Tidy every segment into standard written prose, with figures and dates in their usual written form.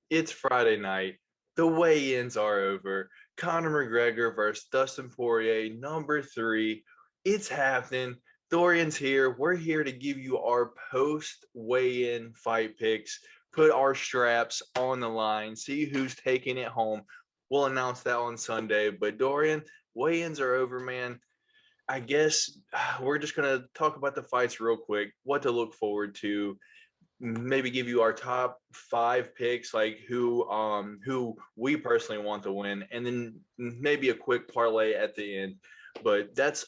It's Friday night. The weigh-ins are over. Conor McGregor versus Dustin Poirier, number three. It's happening. Dorian's here. We're here to give you our post weigh-in fight picks, put our straps on the line, see who's taking it home. We'll announce that on Sunday. But Dorian, weigh-ins are over, man. I guess we're just gonna talk about the fights real quick, what to look forward to, maybe give you our top five picks, like who we personally want to win, and then maybe a quick parlay at the end. But that's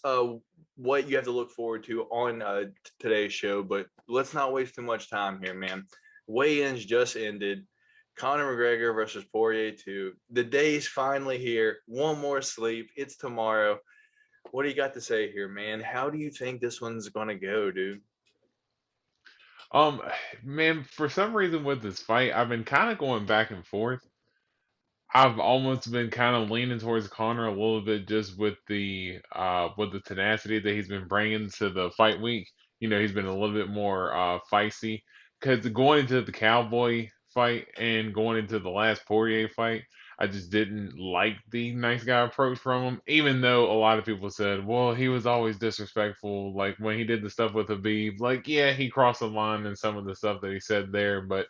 what you have to look forward to on today's show. But let's not waste too much time here, man. Weigh-ins just ended. Conor McGregor versus Poirier 2. The day's finally here. One more sleep. It's tomorrow. What do you got to say here, man? How do you think this one's gonna go, dude? Um, Man, for some reason with this fight, I've been kind of going back and forth. I've almost been kind of leaning towards Connor a little bit just with the tenacity that he's been bringing to the fight week. He's been a little bit more feisty because going into the Cowboy fight and going into the last Poirier fight, I just didn't like the nice guy approach from him. Even though a lot of people said, well, he was always disrespectful. Like when he did the stuff with Habib, like yeah, he crossed the line in some of the stuff that he said there, but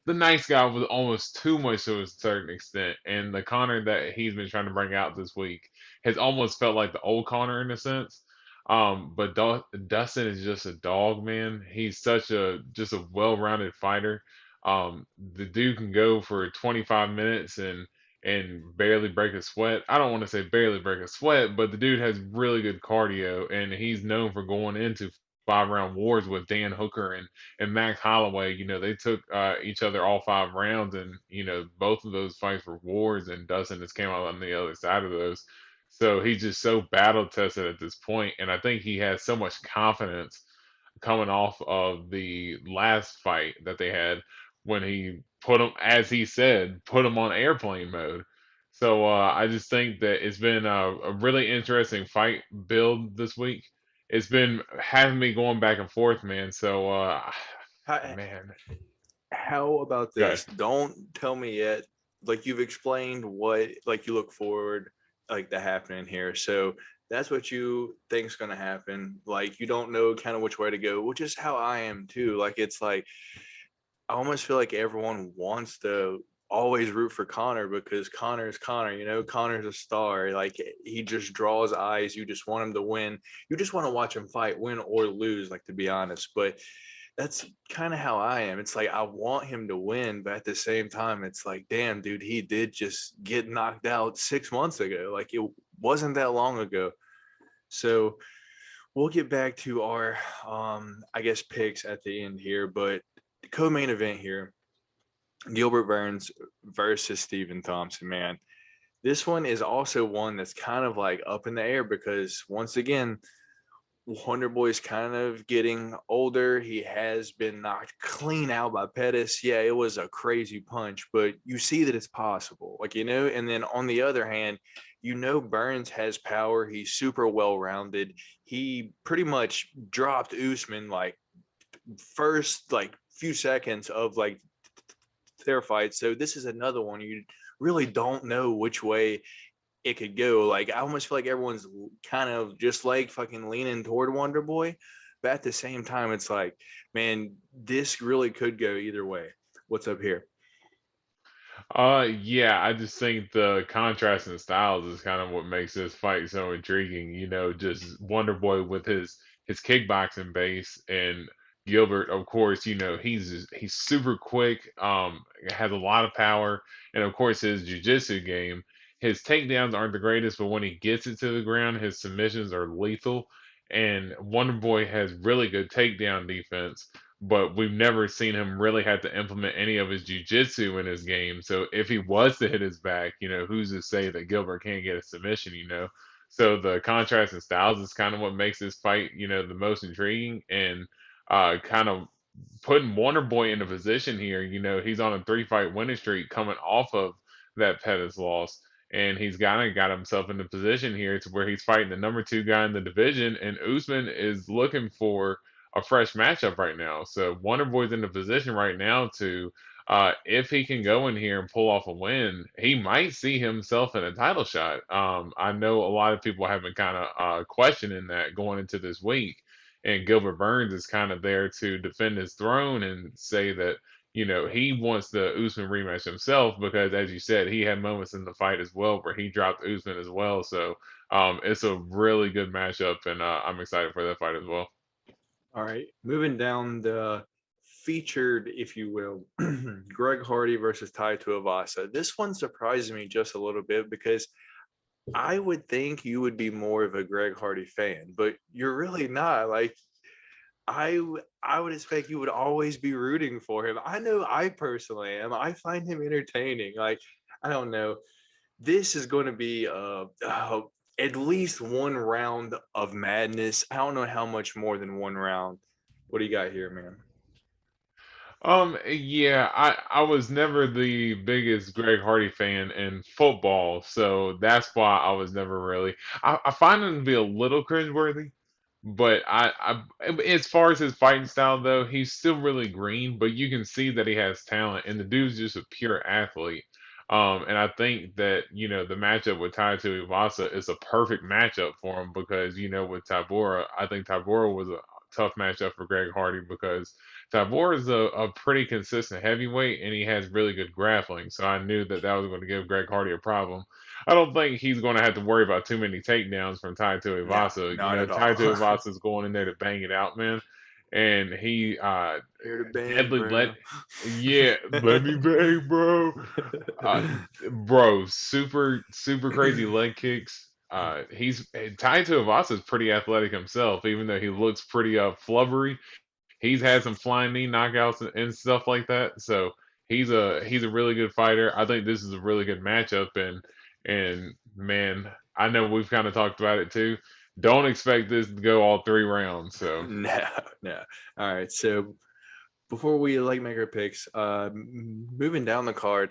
the nice guy was almost too much to a certain extent, and the Connor that he's been trying to bring out this week has almost felt like the old Connor in a sense. But Dustin is just a dog, man. He's such a just a well-rounded fighter. The dude can go for 25 minutes and barely break a sweat. I don't want to say barely break a sweat, but the dude has really good cardio, and he's known for going into 5 round wars with Dan Hooker and Max Holloway. They took each other all 5 rounds, and both of those fights were wars, and Dustin just came out on the other side of those. So he's just so battle tested at this point, and I think he has so much confidence coming off of the last fight that they had when he put him, as he said, put him on airplane mode. So I just think that it's been a really interesting fight build this week. It's been having me going back and forth, man. So How, man, how about okay. this? Don't tell me yet. Like you've explained what like you look forward like to happening here. So that's what you think's gonna happen. Like you don't know kind of which way to go, which is how I am too. Like it's like I almost feel like everyone wants to always root for Connor because Connor is Connor, Connor's a star. Like he just draws eyes. You just want him to win. You just want to watch him fight, win or lose, like to be honest. But that's kind of how I am. It's like I want him to win, but at the same time, it's like, damn, dude, he did just get knocked out 6 months ago. Like it wasn't that long ago. So we'll get back to our I guess picks at the end here, but the co-main event here, Gilbert Burns versus Stephen Thompson, man. This one is also one that's kind of like up in the air because once again, Wonder Boy's kind of getting older. He has been knocked clean out by Pettis. Yeah, it was a crazy punch, but you see that it's possible. And then on the other hand, Burns has power. He's super well rounded. He pretty much dropped Usman like first like few seconds of like their fight. So this is another one you really don't know which way it could go. Like I almost feel like everyone's kind of just like fucking leaning toward Wonder Boy, but at the same time, it's like, man, this really could go either way. What's up here? Yeah, I just think the contrast in styles is kind of what makes this fight so intriguing. Just Wonder Boy with his kickboxing base, and Gilbert, of course, he's super quick, has a lot of power, and of course his jiu-jitsu game. His takedowns aren't the greatest, but when he gets it to the ground, his submissions are lethal. And Wonder Boy has really good takedown defense, but we've never seen him really have to implement any of his jujitsu in his game. So if he was to hit his back, who's to say that Gilbert can't get a submission? So the contrast in styles is kind of what makes this fight, the most intriguing, and kind of putting Wonder Boy in a position here. He's on a 3 fight winning streak coming off of that Pettis loss. And he's kind of got himself in the position here to where he's fighting the number 2 guy in the division, and Usman is looking for a fresh matchup right now. So Wonder Boy's in the position right now to if he can go in here and pull off a win, he might see himself in a title shot. I know a lot of people have been kind of questioning that going into this week, and Gilbert Burns is kind of there to defend his throne and say that he wants the Usman rematch himself because, as you said, he had moments in the fight as well where he dropped Usman as well. So it's a really good matchup, and I'm excited for that fight as well. All right, moving down the featured, if you will, Greg Hardy versus Tai Tuivasa. This one surprised me just a little bit because I would think you would be more of a Greg Hardy fan, but you're really not. Like I would expect you would always be rooting for him. I know I personally am. I find him entertaining. Like I don't know. This is going to be at least one round of madness. I don't know how much more than one round. What do you got here, man? Yeah, I was never the biggest Greg Hardy fan in football, so that's why I was never really. I find him to be a little cringeworthy, but as far as his fighting style though, he's still really green, but you can see that he has talent, and the dude's just a pure athlete. And I think that the matchup with Tai Tuivasa is a perfect matchup for him because with Tabora, I think Tabora was a tough matchup for Greg Hardy because Tabor is a pretty consistent heavyweight, and he has really good grappling. So I knew that that was going to give Greg Hardy a problem. I don't think he's going to have to worry about too many takedowns from Tai No, Tuivasa. not at Tai all. Tuivasa is going in there to bang it out, man. And he Here to bang, deadly let bro. yeah, let me bang, bro. Uh, bro, super crazy leg kicks. He's Tai Tuivasa is pretty athletic himself, even though he looks pretty flubbery. He's had some flying knee knockouts and stuff like that. So he's a really good fighter. I think this is a really good matchup, and man, I know we've kind of talked about it too. Don't expect this to go all 3 rounds. So No, no. All right. So before we like make our picks, moving down the card,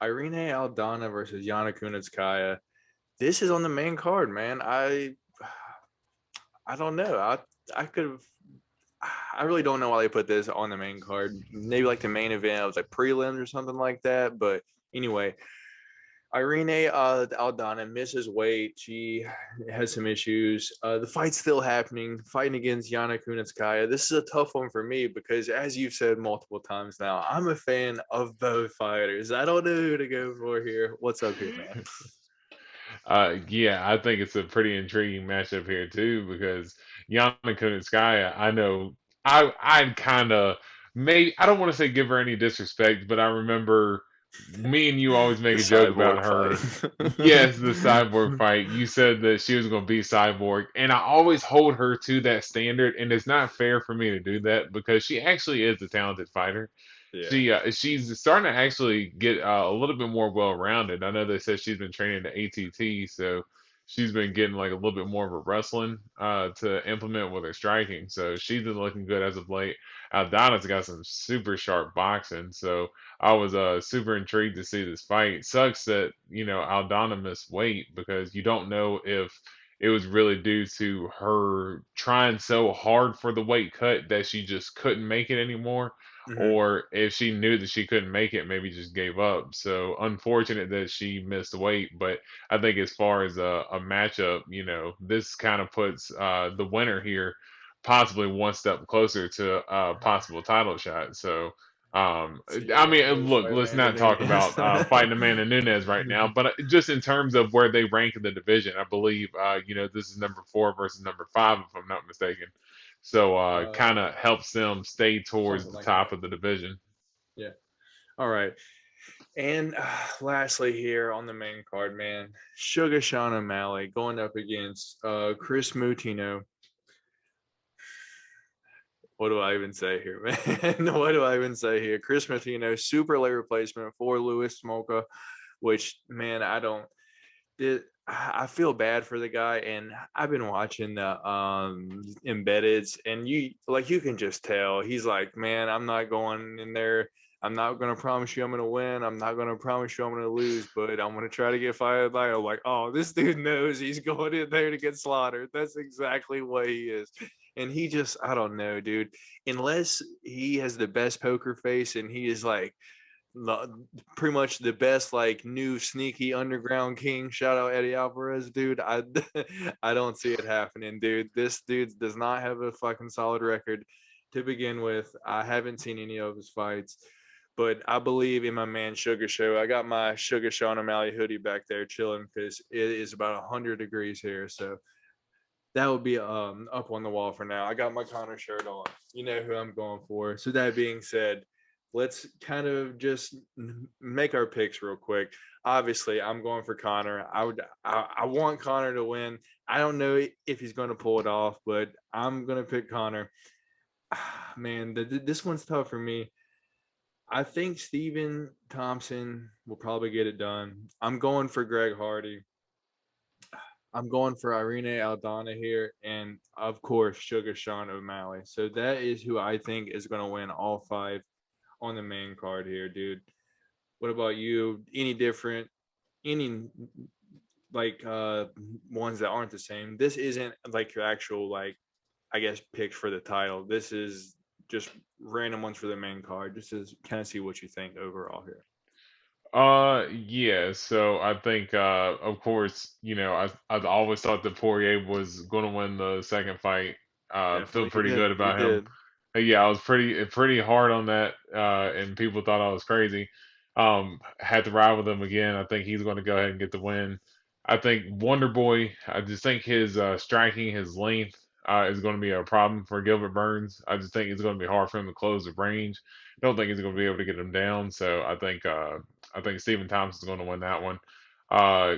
Irene Aldana versus Yana Kunitskaya. This is on the main card, man. I don't know. I could have. I really don't know why they put this on the main card. Maybe like the main event, it was like prelims or something like that. But anyway, Irene Aldana misses weight. She has some issues. The fight's still happening, fighting against Yana Kunitskaya. This is a tough one for me because, as you've said multiple times now, I'm a fan of both fighters. I don't know who to go for here. What's up here, man? yeah, I think it's a pretty intriguing matchup here too because Yana Kunitskaya, I know I kind of maybe I don't want to say give her any disrespect, but I remember me and you always The make a joke about cyborg her. fight. Yes, the Cyborg fight. You said that she was going to be Cyborg, and I always hold her to that standard, and it's not fair for me to do that because she actually is a talented fighter. Yeah. She's starting to actually get a little bit more well-rounded. I know they said she's been training the ATT, so she's been getting like a little bit more of a wrestling to implement with her striking. So she's been looking good as of late. Aldana's got some super sharp boxing, so I was super intrigued to see this fight. Sucks that Aldana missed weight because you don't know if it was really due to her trying so hard for the weight cut that she just couldn't make it anymore, Hmm. or if she knew that she couldn't make it, maybe just gave up. So unfortunate that she missed weight, but I think as far as a matchup, this kind of puts the winner here possibly one step closer to a possible title shot. So So I you mean, want her to look, fight let's Amanda not talk Nunes? about fighting Amanda Nunes right now, but just in terms of where they rank in the division, I believe this is number 4 versus number 5, if I'm not mistaken. So kind of uh, helps them stay towards Something the like top that. of the division. Yeah. All right. And lastly, here on the main card, man, Sugar Sean O'Malley going up against Chris Mutino. What do I even say here, man? What do I even say here? Chris Mutino, super late replacement for Louis Smolka, which, man, I don't. I feel bad for the guy, and I've been watching the embeddeds, and you can just tell he's like, man, I'm not going in there. I'm not gonna promise you I'm gonna win. I'm not gonna promise you I'm gonna lose, but I'm gonna try to get fired by. I'm like, oh, this dude knows he's going in there to get slaughtered. That's exactly what he is, and he just, I don't know, dude. Unless he has the best poker face, and he is like pretty much the best like new sneaky underground king. Shout out Eddie Alvarez, dude. I I don't see it happening, dude. This dude does not have a fucking solid record to begin with. I haven't seen any of his fights, but I believe in my man Sugar Show. I got my Sugar Sean O'Malley hoodie back there chilling because it is about 100 degrees here, so that would be up on the wall for now. I got my Connor shirt on. You know who I'm going for. So that being said, let's kind of just make our picks real quick. Obviously, I'm going for Connor. I want Connor to win. I don't know if he's going to pull it off, but I'm going to pick Connor. Man, this one's tough for me. I think Steven Thompson will probably get it done. I'm going for Greg Hardy. I'm going for Irene Aldana here, and of course, Sugar Sean O'Malley. So that is who I think is going to win all five on the main card here, dude. What about you? Any different? Any like ones that aren't the same? This isn't like your actual like I guess picks for the title. This is just random ones for the main card, just to kind of see what you think overall here. Yeah, so I think of course, I always thought that Poirier was gonna win the second fight. Feel Definitely, he pretty did. good He about him. did. Yeah, I was pretty hard on that, and people thought I was crazy. Had to ride with him again. I think he's gonna go ahead and get the win. I think Wonder Boy, I just think his striking, his length, is going to be a problem for Gilbert Burns. I just think it's going to be hard for him to close the range. I don't think he's going to be able to get him down. So I think Stephen Thompson's going to win that one. Uh,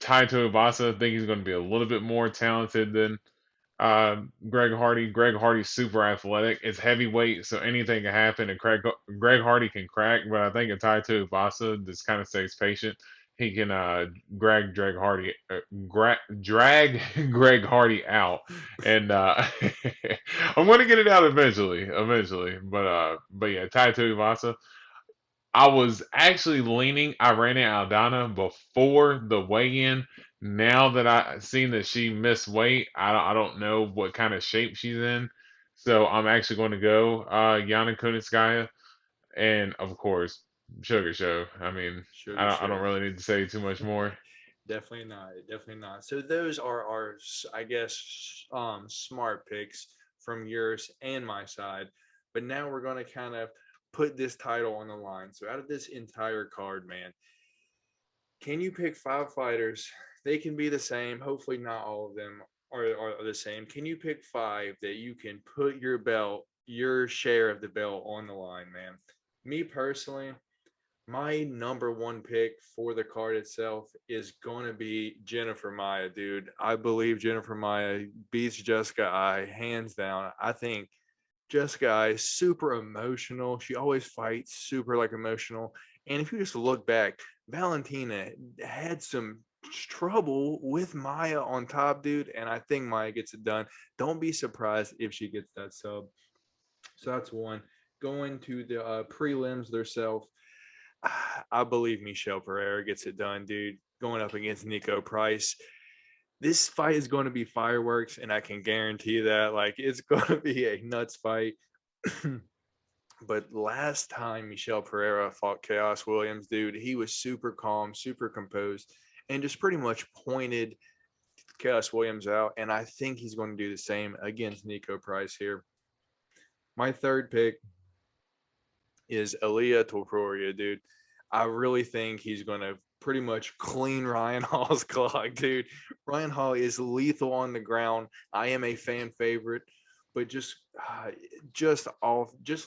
Tai Tuivasa, I think he's going to be a little bit more talented than Greg Hardy. Greg Hardy's super athletic. It's heavyweight, so anything can happen. And Greg Hardy can crack, but I think if Tai Tuivasa just kind of stays patient, he can drag Greg Hardy out, and I'm going to get it out eventually. But yeah, Tai Tuivasa. I was actually leaning Irene Aldana before the weigh-in. Now that I seen that she missed weight, I don't know what kind of shape she's in. So I'm actually going to go Yana Kunitskaya, and of course Sugar Show. I mean, I Sugar don't, I don't Show. really need to say too much more. Definitely not. Definitely not. So those are our, I guess, smart picks from yours and my side. But now we're going to kind of put this title on the line. So out of this entire card, man, can you pick five fighters? They can be the same. Hopefully, not all of them are the same. Can you pick five that you can put your belt, your share of the belt on the line, man? Me personally, my number one pick for the card itself is going to be Jennifer Maya, dude. I believe Jennifer Maya beats Jessica I hands down. I think Jessica I is super emotional. She always fights super like emotional. And if you just look back, Valentina had some trouble with Maya on top, dude. And I think Maya gets it done. Don't be surprised if she gets that sub. So that's one. Going to the prelims themselves. I believe Michelle Pereira gets it done, dude. Going up against Nico Price. This fight is going to be fireworks, and I can guarantee that. Like, it's going to be a nuts fight. But last time Michelle Pereira fought Chaos Williams, dude, he was super calm, super composed, and just pretty much pointed Chaos Williams out. And I think he's going to do the same against Nico Price here. My third pick is Aaliyah Topuria, dude. I really think he's going to pretty much clean Ryan Hall's clock, dude. Ryan Hall is lethal on the ground. I am a fan favorite, but just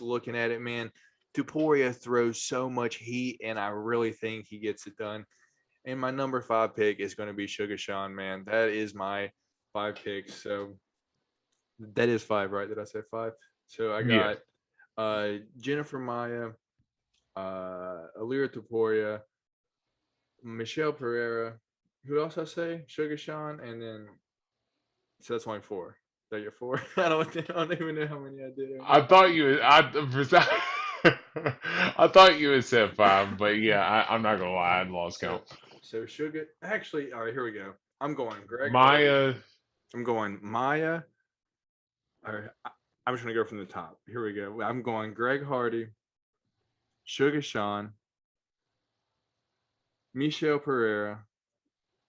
looking at it, man, Topuria throws so much heat, and I really think he gets it done. And my number five pick is going to be Sugar Sean, man. That is my five picks. So that is five, right? Did I say five? So I Yeah. got Jennifer Maya, Alira Taporia, Michelle Pereira. Who else I say? Sugar Sean, and then so that's only four. Is that your four? I don't even know how many I did I already. thought you I thought you had said five, but yeah, I'm not gonna lie, I lost So count. so Sugar. Actually, all right, here we go. I'm going Greg Hardy. Maya, I'm going Maya. All right, I'm just gonna go from the top. Here we go. I'm going Greg Hardy, Sugar Sean, Michelle Pereira,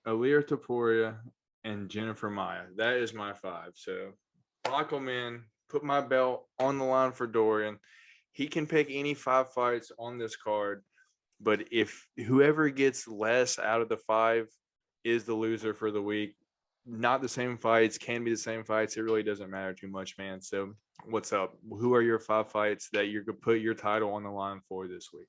Alir Taporia, and Jennifer Maya. That is my five. So lock them in. Put my belt on the line for Dorian. He can pick any five fights on this card, but if whoever gets less out of the five is the loser for the week. Not the same fights, can be the same fights. It really doesn't matter too much, man. So what's up? Who are your five fights that you're gonna put your title on the line for this week?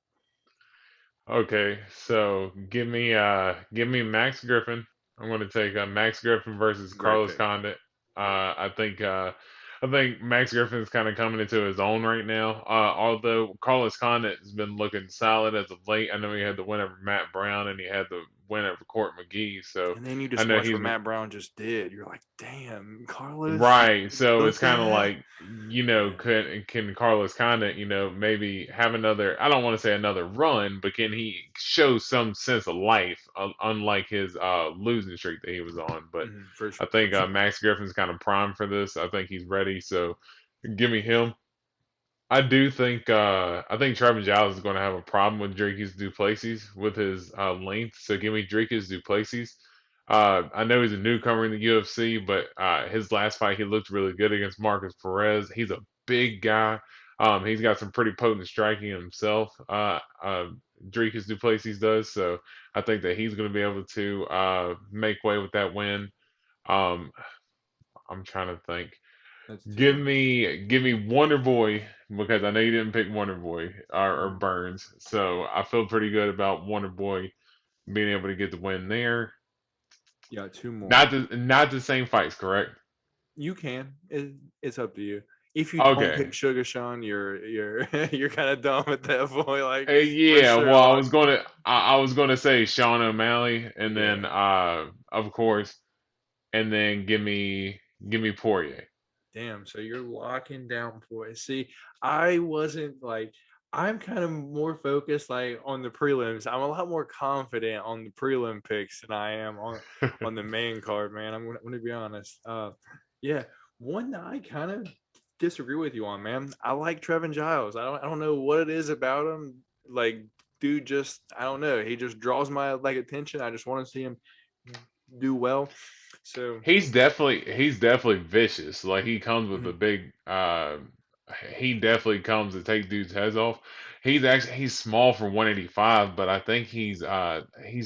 Okay, so give me Max Griffin. I'm going to take Max Griffin versus Great Carlos pick. Condit. I think Max Griffin's kind of coming into his own right now. Although Carlos Condit has been looking solid as of late. I know he had the win over Matt Brown and he had the win over Court McGee. So And then you I just know watch he's what been Matt Brown just did. You're like, damn, Carlos, right. So look it's kind of that. like, Yeah. can Carlos Condit, maybe have another, I don't want to say another run, but can he show some sense of life, unlike his losing streak that he was on? But I For think sure. Max Griffin's kind of primed for this. I think he's ready. So give me him. I think Trevor Giles is going to have a problem with Drake's Duplessis with his length. So give me Drake's Duplessis. I know he's a newcomer in the UFC, but his last fight he looked really good against Marcus Perez. He's a big guy. He's got some pretty potent striking himself. Drake's Duplessis does. So I think that he's going to be able to make way with that win. Um, I'm trying to think. That's Give two. me give me Wonder Boy because I know you didn't pick Wonder Boy or Mhm. Burns, so I feel pretty good about Wonder Boy being able to get the win there. Yeah, two more. Not the same fights, correct? You can. It's up to you. If you don't Okay. pick Sugar Sean, you're you're kind of dumb at that point. Like for Yeah. sure. Well, Like I was gonna say Sean O'Malley, and then yeah. of course, and then give me Poirier. Damn, so you're locking down points. See, I wasn't like I'm kind of more focused like on the prelims. I'm a lot more confident on the prelim picks than I am on the main card, man. I'm gonna be honest. Yeah, one that I kind of disagree with you on, man. I like Trevin Giles. I don't know what it is about him. Like, dude, just I don't know. He just draws my like attention. I just want to see him do well. So. He's definitely vicious. Like he comes with a Mhm. big he definitely comes to take dudes' heads off. He's small for 185, but I think he's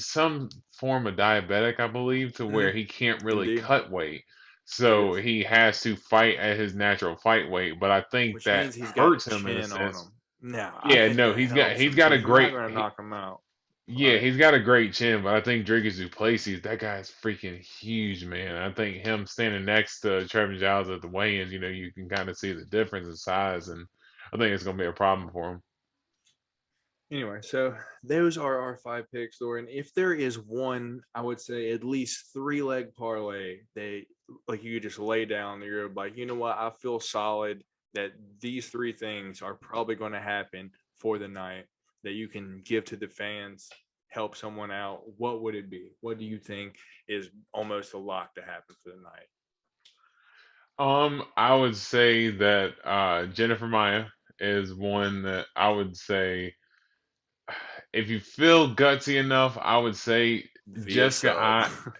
some form of diabetic, I believe, to where Mhm. he can't really Indeed. cut weight. He So is. he has to fight at his natural fight weight, but I think Which that means he's got a hurts him in a chin on sense. him. Now, I Yeah, think no, that he's got helps he's him. got a He's not great going to knock him out. yeah, Like, he's got a great chin, but I think Drake is Duplessis. That guy's freaking huge, man. I think him standing next to Trevor Giles at the weigh-ins, you can kind of see the difference in size, and I think it's gonna be a problem for him. anyway, so those are our five picks, Dorian. If there is one, I would say at least three-leg parlay they like you just lay down. You're like, you know what? I feel solid that these three things are probably going to happen for the night that you can give to the fans, help someone out. What would it be? What do you think is almost a lock to happen for the night? I would say that Jennifer Maya is one that I would say if you feel gutsy enough, I would say Via Jessica sub.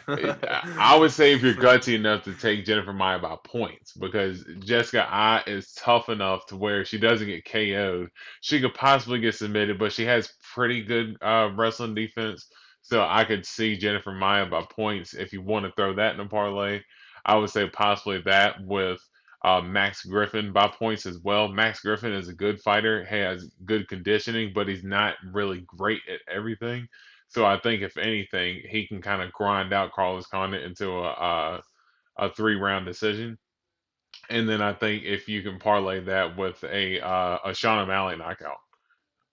I would say if you're gutsy enough to take Jennifer Maya by points because Jessica I is tough enough to where she doesn't get KO'd. She could possibly get submitted, but she has pretty good wrestling defense. So I could see Jennifer Maya by points if you want to throw that in a parlay. I would say possibly that with Max Griffin by points as well. Max Griffin is a good fighter, has good conditioning, but he's not really great at everything. So I think if anything, he can kind of grind out Carlos Condit into a 3 round decision. And then I think if you can parlay that with a Sean O'Malley knockout,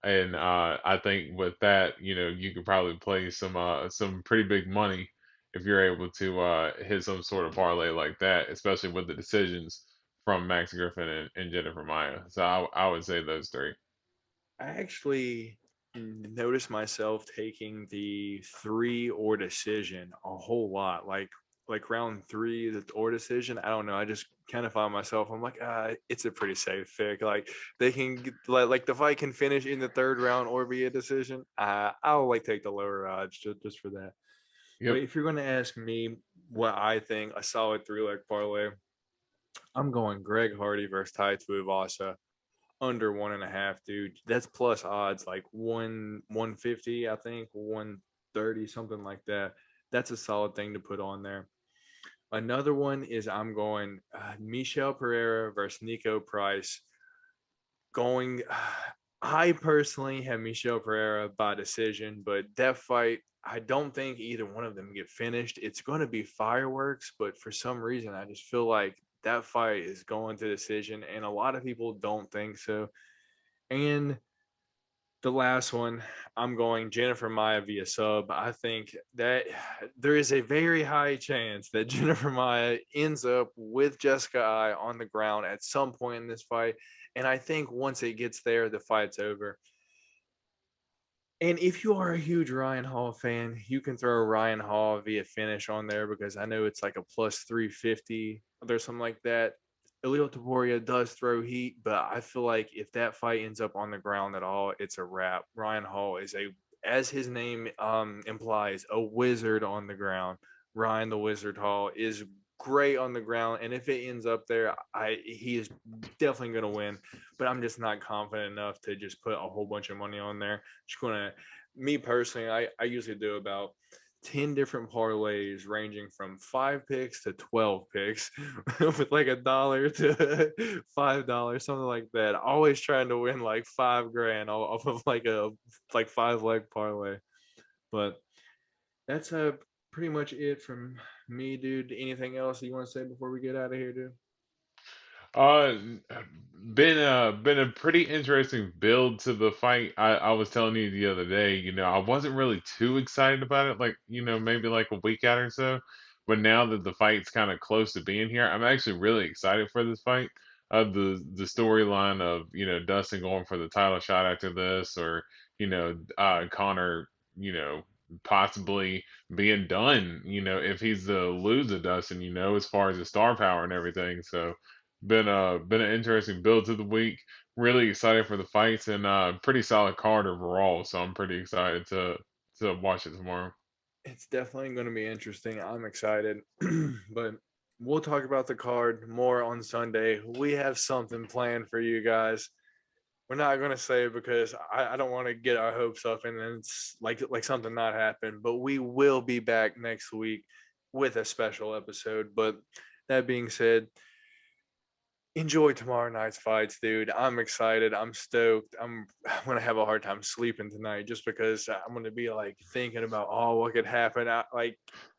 and I think with that, you could probably play some pretty big money if you're able to hit some sort of parlay like that, especially with the decisions from Max Griffin and Jennifer Maya. So I would say those three. I actually noticed myself taking the three or decision a whole lot. Like round three, the or decision. I don't know. I just kind of find myself. I'm like, it's a pretty safe pick. Like they can like the fight can finish in the third round or be a decision. I'll like take the lower odds just for that. But Yep. if you're going to ask me what I think a solid 3-leg parlay, I'm going Greg Hardy versus Tai Tuivasa under 1.5, dude. That's plus odds like 150, I think 130, something like that. That's a solid thing to put on there. Another one is I'm going Michel Pereira versus Nico Price. Going, I personally have Michel Pereira by decision, but that fight, I don't think either one of them get finished. It's going to be fireworks, but for some reason, I just feel like that fight is going to decision, and a lot of people don't think so. And the last one, I'm going Jennifer Maia via sub. I think that there is a very high chance that Jennifer Maia ends up with Jessica Eye on the ground at some point in this fight. And I think once it gets there, the fight's over. And if you are a huge Ryan Hall fan, you can throw Ryan Hall via finish on there because I know it's like a plus 350 or something like that. Elio Taporia does throw heat, but I feel like if that fight ends up on the ground at all, it's a wrap. Ryan Hall is as his name implies, a wizard on the ground. Ryan the Wizard Hall is great on the ground, and if it ends up there, he is definitely going to win. But I'm just not confident enough to just put a whole bunch of money on there. Just gonna, me personally, I usually do about 10 different parlays ranging from 5 picks to 12 picks with like $1 to $5, something like that. Always trying to win like 5 grand off of like a 5-leg parlay. But that's pretty much it from me, dude. Anything else you want to say before we get out of here, dude? Uh, been a pretty interesting build to the fight. I was telling you the other day, I wasn't really too excited about it, like, maybe like a week out or so. But now that the fight's kind of close to being here, I'm actually really excited for this fight. The storyline of, Dustin going for the title shot after this, or, Connor, you know, possibly being done, if he's the loser, Dustin, as far as the star power and everything. So been an interesting build to the week. Really excited for the fights, and pretty solid card overall. So I'm pretty excited to watch it tomorrow. It's definitely going to be interesting. I'm excited, but we'll talk about the card more on Sunday. We have something planned for you guys. We're not going to say it because I don't want to get our hopes up and then it's like something not happen. But we will be back next week with a special episode. But that being said, enjoy tomorrow night's fights, dude. I'm excited. I'm stoked. I'm gonna have a hard time sleeping tonight just because I'm gonna be like thinking about what could happen.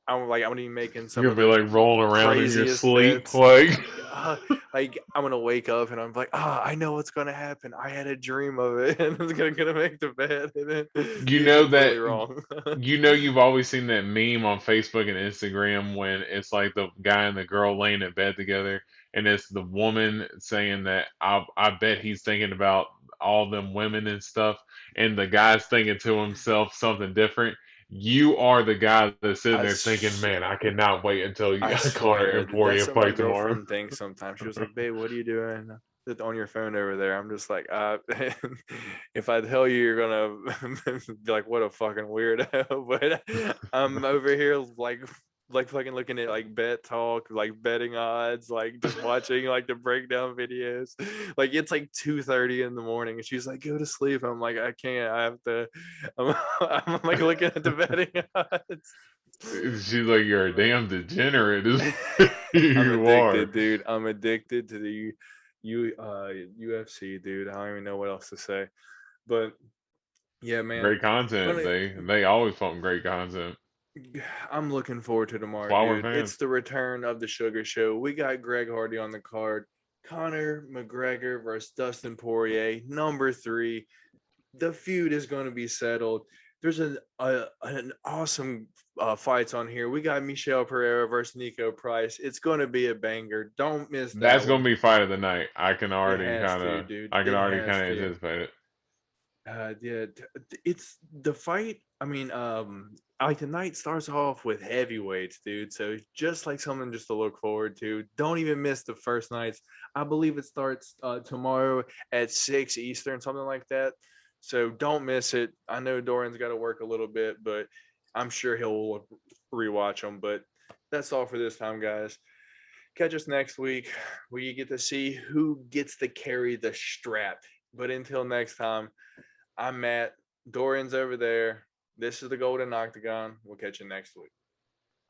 I'm gonna be making some You're of gonna the be like rolling around in your craziest sleep, bets. like Uh, like I'm gonna wake up and I'm like, I know what's gonna happen. I had a dream of it, and I'm gonna make the bet and then you be know completely that wrong. you've always seen that meme on Facebook and Instagram when it's like the guy and the girl laying in bed together, and it's the woman saying that I bet he's thinking about all them women and stuff, and the guy's thinking to himself something different. You are the guy that's sitting I there thinking, s- man, I cannot wait until I Connor swear and that's Poirier what my fight tomorrow. girlfriend thinks sometimes. She was like, "Babe, what are you doing on your phone over there?" I'm just like, if I tell you, you're gonna be like, "What a fucking weirdo." But I'm over here like fucking looking at like bet talk, like betting odds, like just watching like the breakdown videos. Like it's like 2:30 in the morning, and she's like, "Go to sleep." I'm like, "I can't. I have to." I'm, I'm like looking at the betting odds. She's like, you're a damn degenerate, is I'm you are. addicted, dude. I'm addicted to the UFC, dude. I don't even know what else to say. But yeah, man. Great content. Gonna They always pump great content. I'm looking forward to That's tomorrow, why we're dude. It's fans. the return of the Sugar Show. We got Greg Hardy on the card. Conor McGregor versus Dustin Poirier, number 3. The feud is going to be settled. There's an awesome fights on here. We got Michel Pereira versus Nico Price. It's going to be a banger. Don't miss that That's one. gonna be fight of the night. It has to, dude. I can It already has kind of to. anticipate it. Yeah, it's the fight. I mean, like the night starts off with heavyweights, dude. So just like something just to look forward to. Don't even miss the first nights. I believe it starts tomorrow at 6 Eastern, something like that. So don't miss it. I know Dorian's got to work a little bit, but I'm sure he'll rewatch them. But that's all for this time, guys. Catch us next week where you get to see who gets to carry the strap. But until next time. I'm Matt. Dorian's over there. This is the Golden Octagon. We'll catch you next week.